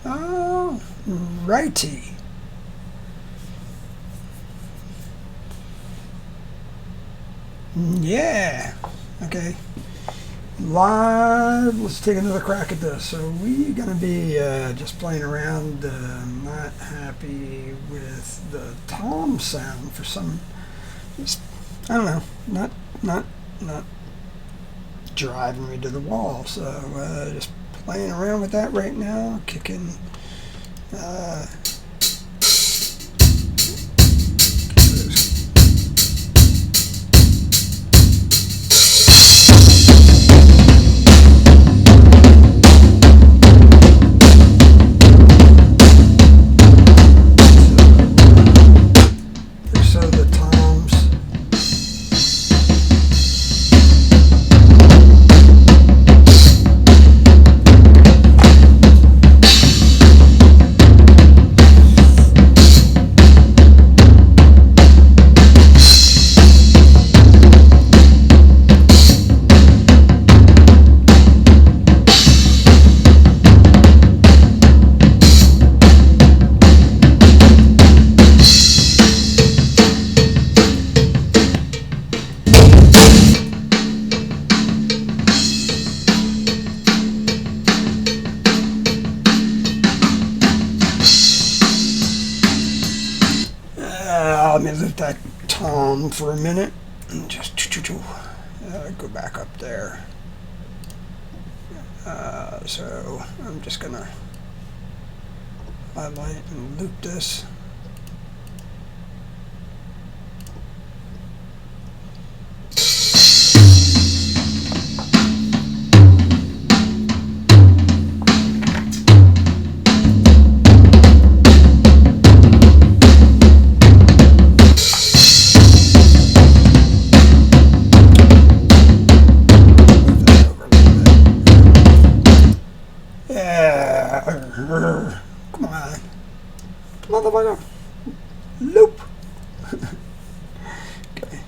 Oh, righty. Yeah. Okay. Live. Let's take another crack at this. So we're gonna be just playing around. Not happy with the tom sound for some. I don't know. Not driving me to the wall. So just playing around with that right now. Kicking. Let me lift that tom for a minute and just go back up there. So I'm just gonna highlight and loop this. Come on. Motherfucker. Loop. Okay.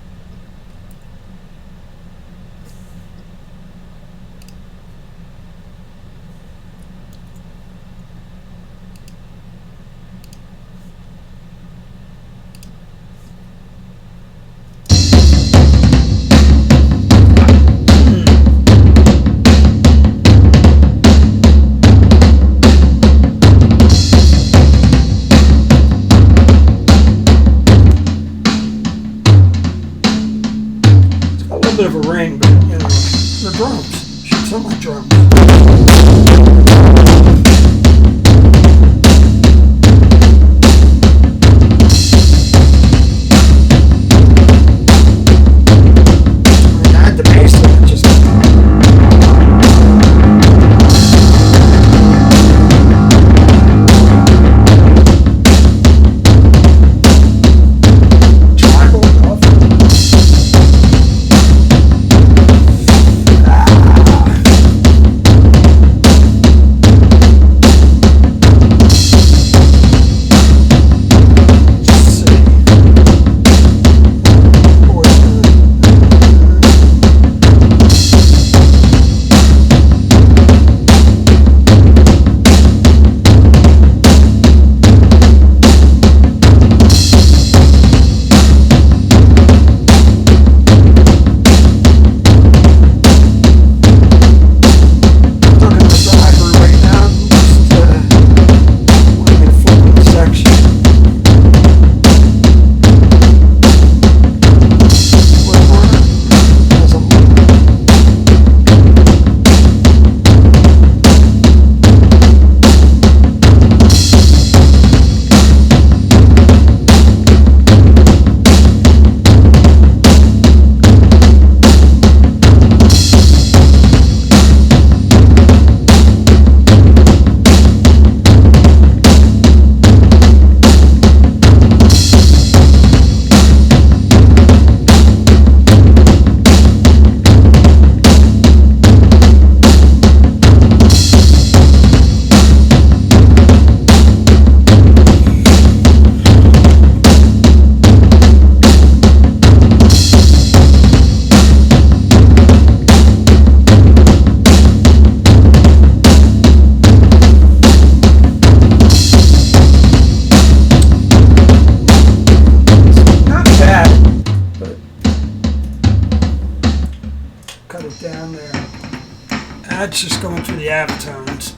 tones.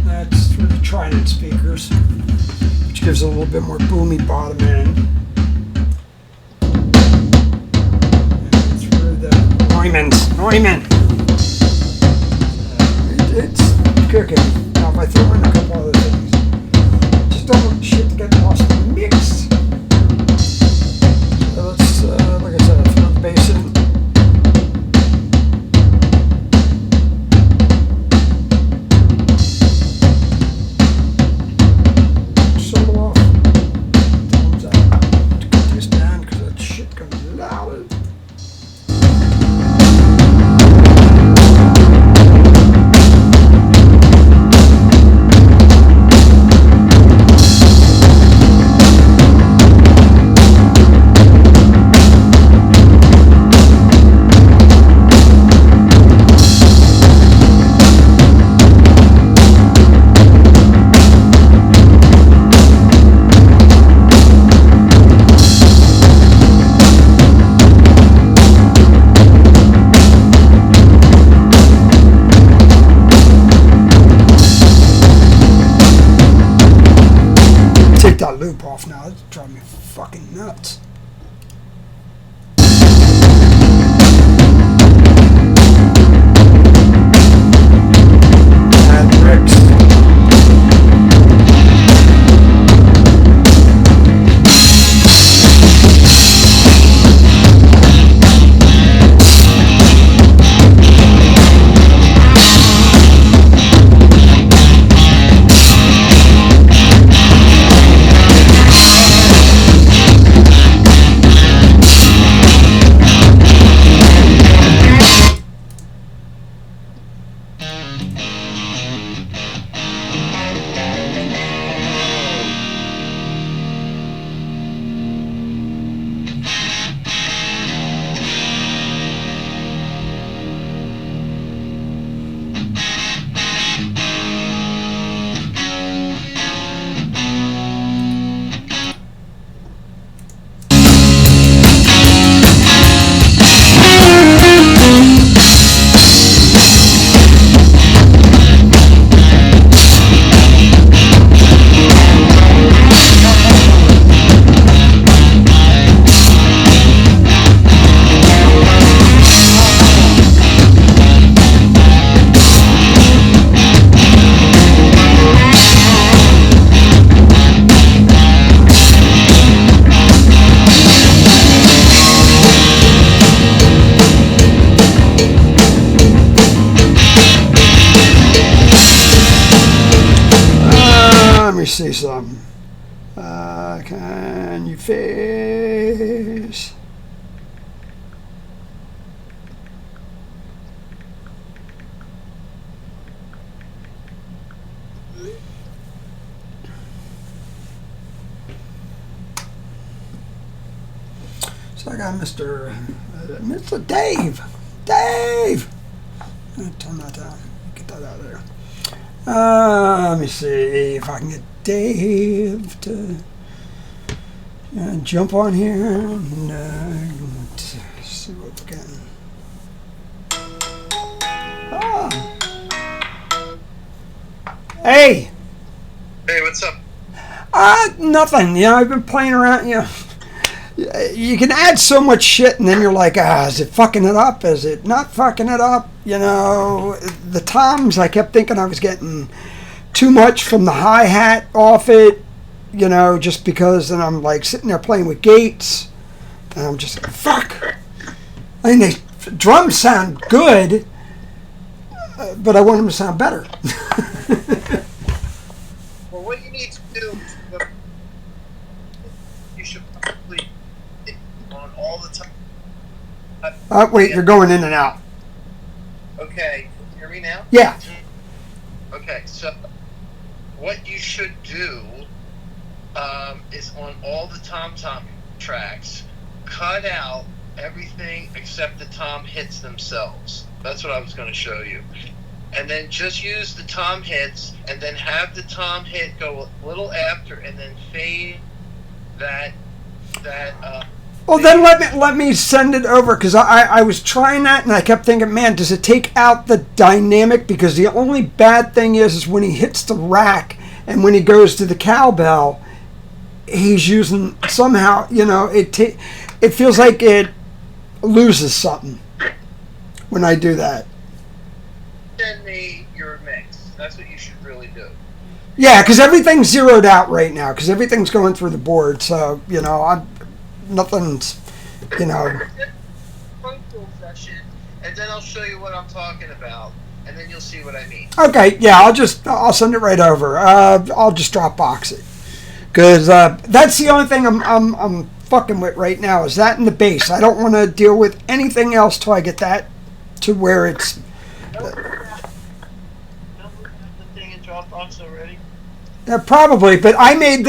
That's through the Trident speakers, which gives it a little bit more boomy bottom end. And through the Neumann. It's cooking. Now if I throw in a couple other things, just don't want shit to get lost in the mix. So let's, like I said, throw the bass in. Solo off. Thumbs out. To cut this down because that shit comes loud. Take that loop off now. It's driving me fucking nuts. Add bricks. Let me see something. Can you face? So I got Mr. Dave. Dave! Turn that down. Get that out of there. Let me see if I can get Dave to jump on here and see what we're getting. Hey! Hey, what's up? Nothing. I've been playing around, you can add so much shit and then you're like, is it fucking it up? Is it not fucking it up? The toms, I kept thinking I was getting too much from the hi-hat off it, just because, and I'm like sitting there playing with gates and I'm just like, fuck. I mean, the drums sound good, but I want them to sound better. Well, what you need to do is you should probably on all the time. Wait, you're going in and out. Okay, can you hear me now? Yeah. Okay, so what you should do is on all the tom-tom tracks, cut out everything except the tom hits themselves. That's what I was going to show you. and then just use the tom hits, and then have the tom hit go a little after, and then fade that Well, then let me send it over, because I was trying that and I kept thinking, man, does it take out the dynamic? Because the only bad thing is when he hits the rack and when he goes to the cowbell, he's using somehow, it feels like it loses something when I do that. Send me your mix. That's what you should really do. Yeah, because everything's zeroed out right now, because everything's going through the board. So, nothing's, Phone call session, and then I'll show you what I'm talking about, and then you'll see what I mean. Okay, yeah, I'll send it right over. I'll just Dropbox it, because that's the only thing I'm fucking with right now is that in the bass. I don't want to deal with anything else till I get that to where it's. Don't we have the thing in Dropbox already? Probably, but I made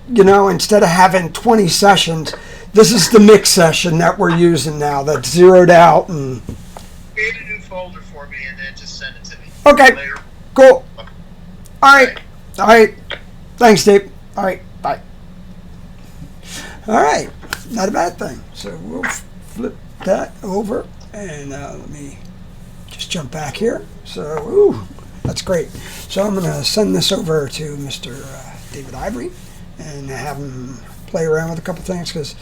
instead of having 20 sessions, this is the mix session that we're using now that's zeroed out. And Create a new folder for me and then just send it to me. Okay, Later. cool. All right. Thanks, Dave. All right, bye. All right, not a bad thing. So we'll flip that over, and let me just jump back here. So, that's great. So I'm going to send this over to Mr. David Ivory and have him play around with a couple things, because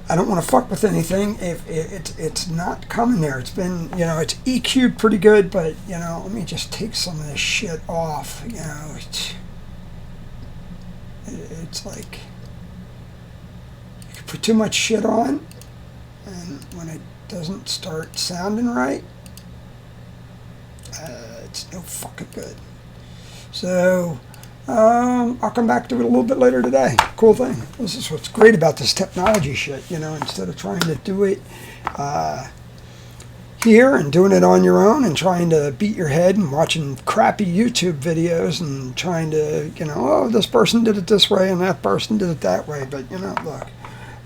I don't want to fuck with anything if it's not coming there. It's been, it's EQ'd pretty good, but, let me just take some of this shit off. It's like you can put too much shit on, and when it doesn't start sounding right, it's no fucking good. So I'll come back to it a little bit later today. Cool thing. This is what's great about this technology shit. Instead of trying to do it here and doing it on your own and trying to beat your head and watching crappy YouTube videos and trying to, this person did it this way and that person did it that way. But look,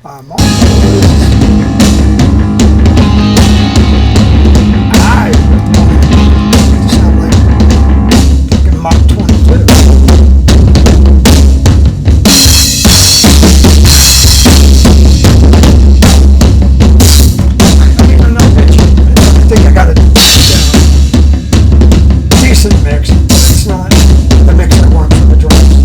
I sound like fucking Mach 22. I think I got a decent mix, but it's not the mix I want for the drums.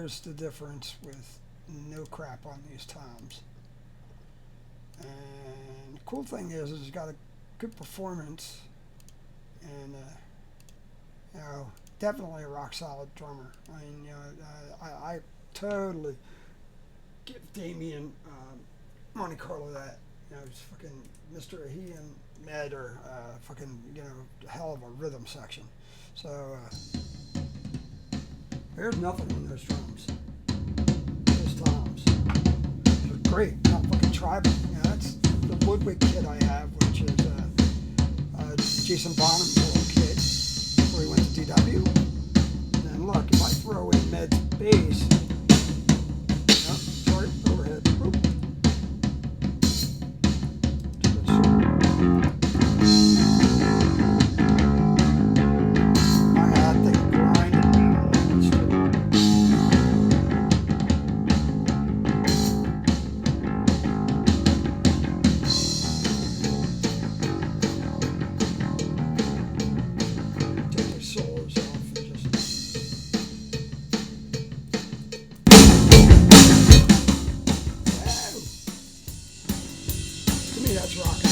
there's the difference with no crap on these toms. And the cool thing is he's got a good performance, and you know, definitely a rock solid drummer. I mean, you know, I totally give Damien Monte Carlo that. You know, it's fucking Mr. He and Med are fucking, you know, hell of a rhythm section. So there's nothing on those drums. Those toms. They're great. Not fucking tribal. You know, that's the Ludwig kit I have, which is Jason Bonham's little kit before he went to DW. And then look, if I throw in Med's bass, oh, sorry, overhead. Oop. That's rock and roll.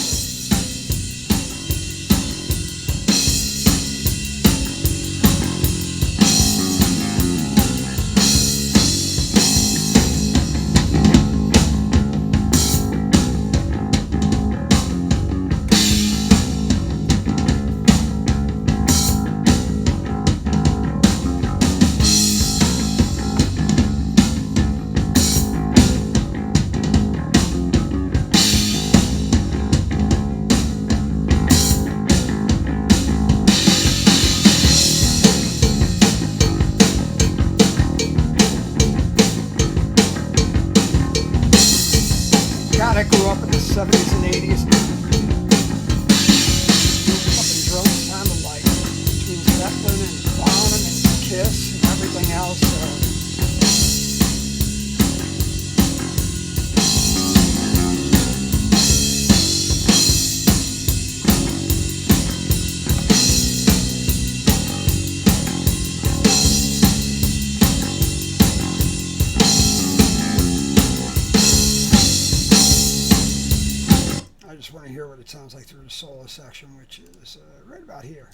God, I grew up in the 70s and 80s. Fucking drums sounded like between Zeppelin and Bonham and Kiss and everything else. I just want to hear what it sounds like through the solo section, which is right about here.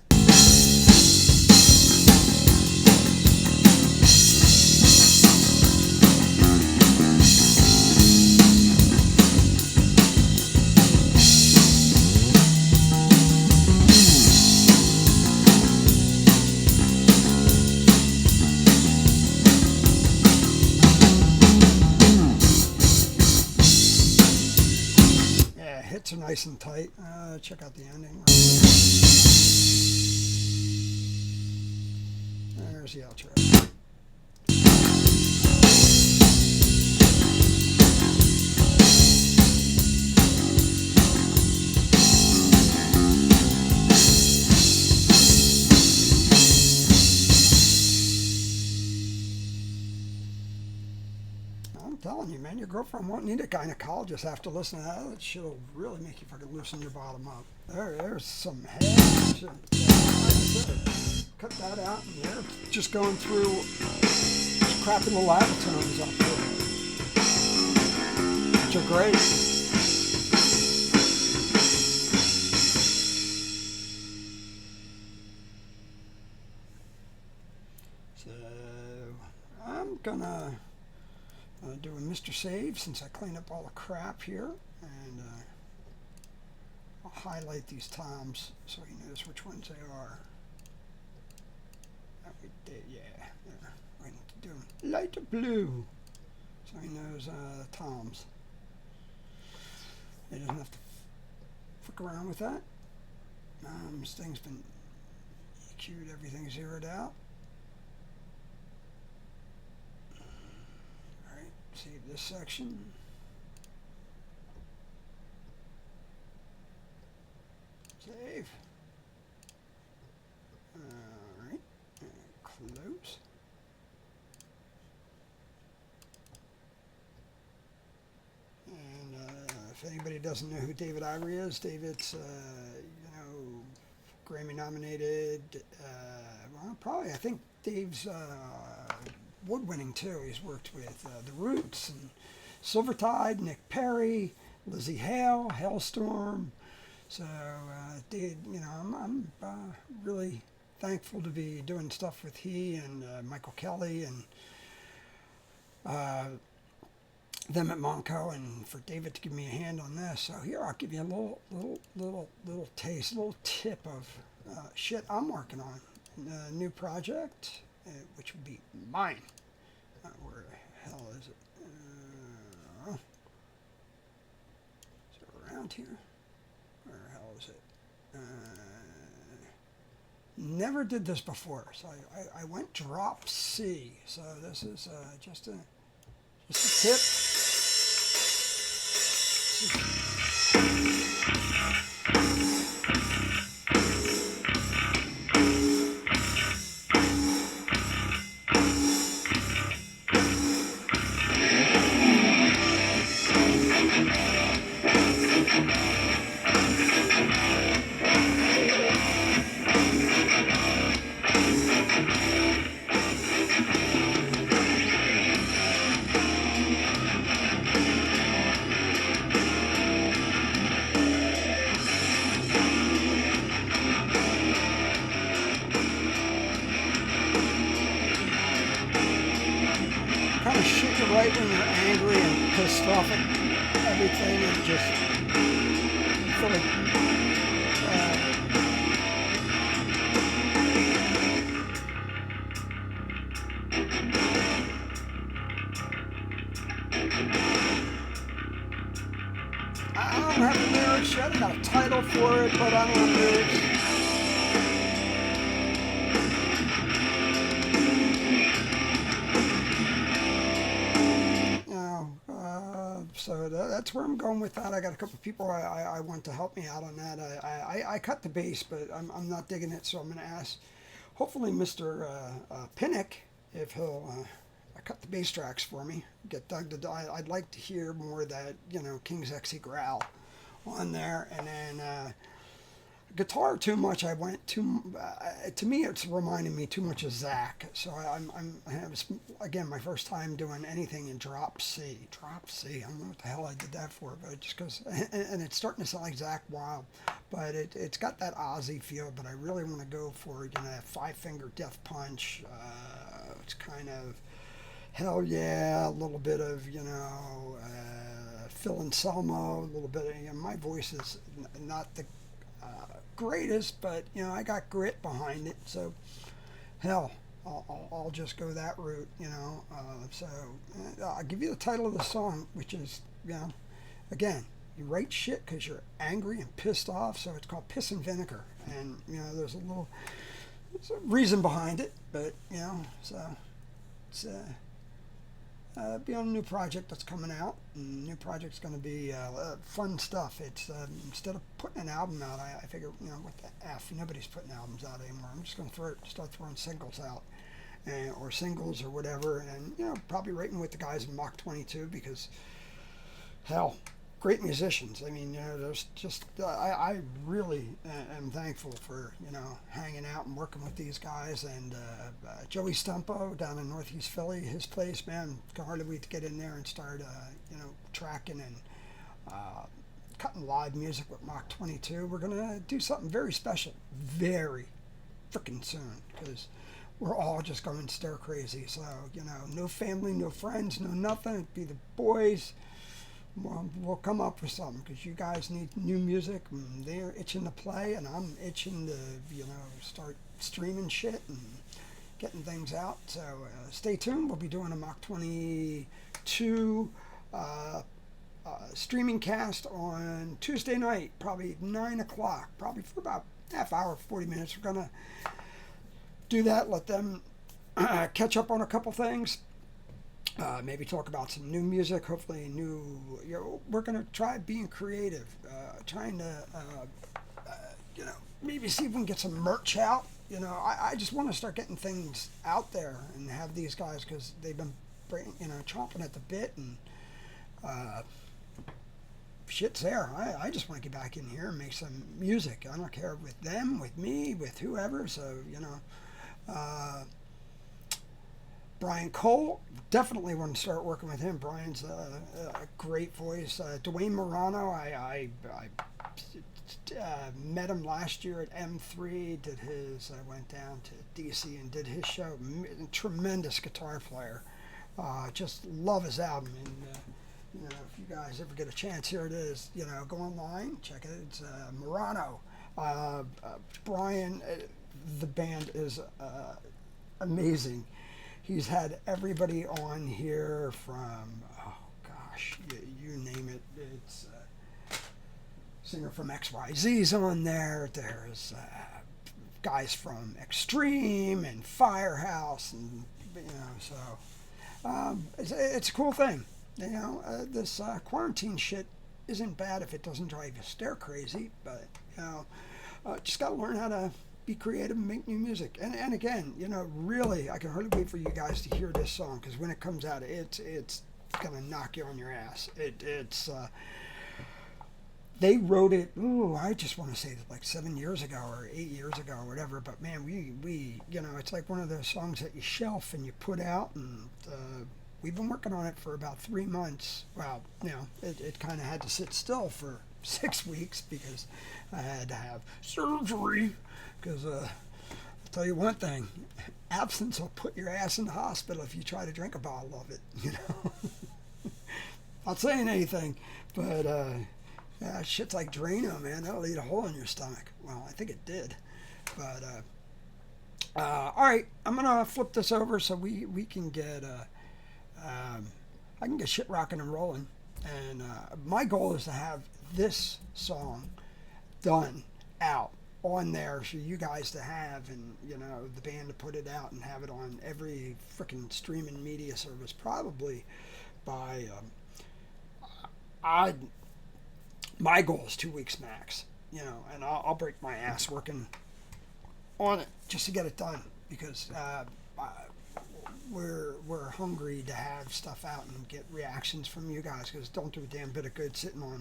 Hits are nice and tight. Check out the ending. There's the outro. I'm telling you, man, your girlfriend won't need a gynecologist after listening to that. That shit will really make you fucking loosen your bottom up. There's some head shit. Like I said, cut that out, and they're just going through crapping the lavatones up there, which are great. So I'm gonna do a Mr. Save since I cleaned up all the crap here, and I'll highlight these toms so he knows which ones they are. That we did, yeah. We're going to do lighter blue so he knows the toms. He doesn't have to fuck around with that. This thing's been EQ'd, everything zeroed out. Save this section. Save. Alright. Close. And if anybody doesn't know who David Ivory is, David's, you know, Grammy nominated. Well, probably, I think Dave's woodwinning too. He's worked with The Roots and Silvertide, Nick Perry, Lizzie Hale, Hailstorm. So, dude, I'm really thankful to be doing stuff with he and Michael Kelly and them at Monco, and for David to give me a hand on this. So here, I'll give you a little taste, a little tip of shit I'm working on. A new project, which would be mine. Where the hell is it? Is it around here? Where the hell is it? Never did this before, so I went drop C. So this is just a tip. Kind of shit you right when you're angry and pissed off at everything, and just feel like I don't have the lyrics yet. I got a title for it, but I don't have lyrics. So that's where I'm going with that. I got a couple of people I want to help me out on that. I cut the bass, but I'm not digging it, so I'm going to ask, hopefully, Mr. Pinnock, if he'll cut the bass tracks for me. Get Doug to. I'd like to hear more of that, King's XE growl on there, and then guitar too much. I went too. To me, it's reminding me too much of Zach. So I have, again, my first time doing anything in drop C. Drop C. I don't know what the hell I did that for, but just because, and it's starting to sound like Zach Wild, but it's got that Ozzy feel. But I really want to go for that 5-finger death punch. It's kind of hell yeah, a little bit of Phil Anselmo, a little bit of my voice is not the greatest, but I got grit behind it, so hell, I'll just go that route, so I'll give you the title of the song, which is, again, you write shit because you're angry and pissed off, so it's called Piss and Vinegar, and there's a reason behind it, but so it's be on a new project that's coming out. And the new project's going to be fun stuff. It's instead of putting an album out, I figure, what the F? Nobody's putting albums out anymore. I'm just going to start throwing singles out, or singles or whatever, and probably writing with the guys in Mach 22 because hell, great musicians. I mean, there's just I really am thankful for hanging out and working with these guys, and Joey Stumpo down in Northeast Philly, his place, man, can hardly wait to get in there and start tracking and cutting live music with Mach 22. We're gonna do something very special, very freaking soon, because we're all just going stir crazy. So no family, no friends, no nothing. It'd be the boys. We'll come up with something because you guys need new music, and they're itching to play, and I'm itching to start streaming shit and getting things out. So stay tuned. We'll be doing a Mach 22 streaming cast on Tuesday night, probably 9 o'clock, probably for about half hour, 40 minutes. We're gonna do that. Let them catch up on a couple things. Maybe talk about some new music, hopefully new, we're going to try being creative, trying to, maybe see if we can get some merch out. I just want to start getting things out there and have these guys, because they've been, chomping at the bit, and shit's there. I just want to get back in here and make some music. I don't care with them, with me, with whoever, so, Brian Cole, definitely want to start working with him. Brian's a great voice. Dwayne Morano, I met him last year at M3. Did his went down to DC and did his show. Tremendous guitar player. Just love his album. And if you guys ever get a chance, here it is. Go online, check it. It's Morano. Brian, the band is amazing. He's had everybody on here from, oh gosh, you name it. It's singer from XYZ's on there. There's guys from Extreme and Firehouse, and so it's a cool thing. This quarantine shit isn't bad if it doesn't drive you stir crazy, but just got to learn how to be creative and make new music. And again, really, I can hardly wait for you guys to hear this song, because when it comes out, it's gonna knock you on your ass. They wrote it. Ooh, I just want to say that like 7 years ago or 8 years ago or whatever. But man, we it's like one of those songs that you shelf and you put out, and we've been working on it for about 3 months. Well, it kind of had to sit still for 6 weeks because I had to have surgery. Because I'll tell you one thing, absence will put your ass in the hospital if you try to drink a bottle of it. Not saying anything, but shit's like Drano, man. That'll eat a hole in your stomach. Well, I think it did. But all right, I'm gonna flip this over so we can get I can get shit rocking and rolling. And my goal is to have this song done out on there for you guys to have, and the band to put it out and have it on every freaking streaming media service probably by my goal is 2 weeks max, and I'll break my ass working on it just to get it done, because we're hungry to have stuff out and get reactions from you guys, because don't do a damn bit of good sitting on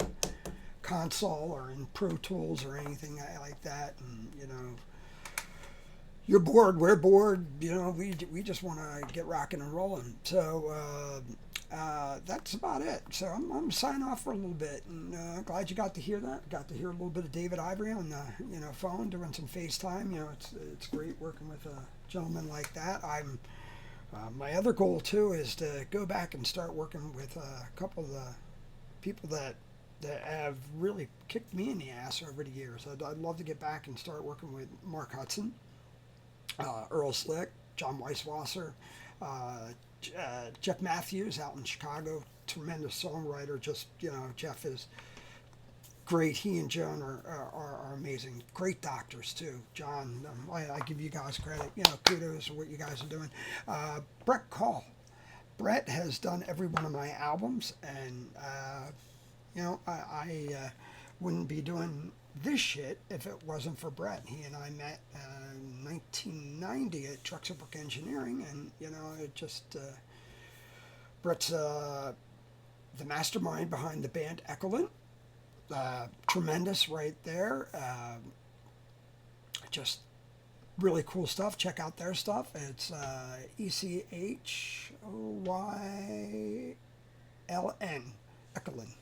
console or in Pro Tools or anything like that, and you're bored, we're bored, we just want to get rocking and rolling. So that's about it. So I'm going to sign off for a little bit, and glad you got to hear that. Got to hear a little bit of David Ivory on the phone, doing some FaceTime. It's great working with a gentleman like that. My other goal too is to go back and start working with a couple of the people that have really kicked me in the ass over the years. I'd love to get back and start working with Mark Hudson, Earl Slick, John Weisswasser, Jeff Matthews out in Chicago, tremendous songwriter. Jeff is great. He and Joan are amazing. Great doctors too. John, I give you guys credit. Kudos for what you guys are doing. Brett Call. Brett has done every one of my albums, and I wouldn't be doing this shit if it wasn't for Brett. He and I met in 1990 at Truxelbrook Engineering, and it just Brett's the mastermind behind the band Echolant. Tremendous right there. Just really cool stuff. Check out their stuff. It's ECHOYLN, Echolant.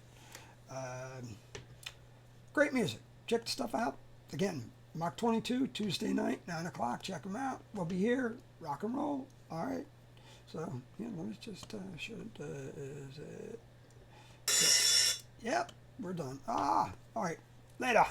Great music. Check the stuff out. Again, Mach 22, Tuesday night, 9 o'clock. Check them out. We'll be here. Rock and roll. All right. So, let me just, is it? Yep, we're done. All right. Later.